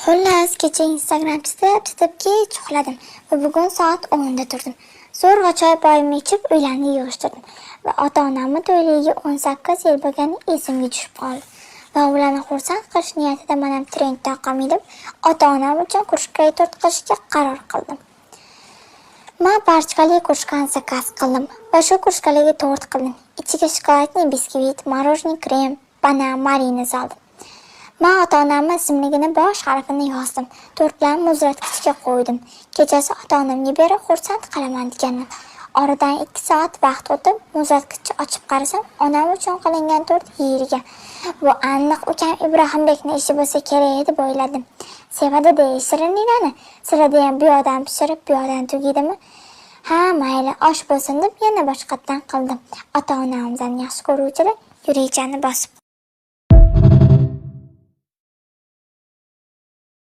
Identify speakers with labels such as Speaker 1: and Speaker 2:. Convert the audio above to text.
Speaker 1: Xullas, kecha Instagram chizib kech uxladim va bugun soat 10 da turdim. Zo'rg'a choy poyimni ichib uylarni yig'ishtirdim va ota-onamni to'yligiga 18 yil bo'lgani esimga tushib qoldi. Va ularni xursand qilish niyatida men trend taqam edib, ota-onam uchun kurshkaga tort qilishga qaror qildim. Men barchali kurshkani zakaz qildim va shu kurshkaga tort qildim. Ichiga shokoladli biskvit, morojniy krem, banan, marina soldim. Men ota-onamning ismligini bosh harfini yozdim. Tortlarni muzlatgichga qo'ydim. Kechasi ota-onamga berib xursand qilaman degandim. Oradan 2 soat vaqt o'tib, muzlatgichni ochib qarasam, onam uchun qilingan tort yeyilgan. Bu aniq ukam Ibrohimbekning ishi bo'lsa kerak edi deb o'yladim. Sevadi deyish shirinliklarni. Sizlarda ham bu yoqdan pishirib, bu yoqdan tugaydimi? Ha, mayli, osh bo'lsin deb yana boshqatdan qildim. Ota-onamdan yaxshi ko'ruvchilar yuragini bosib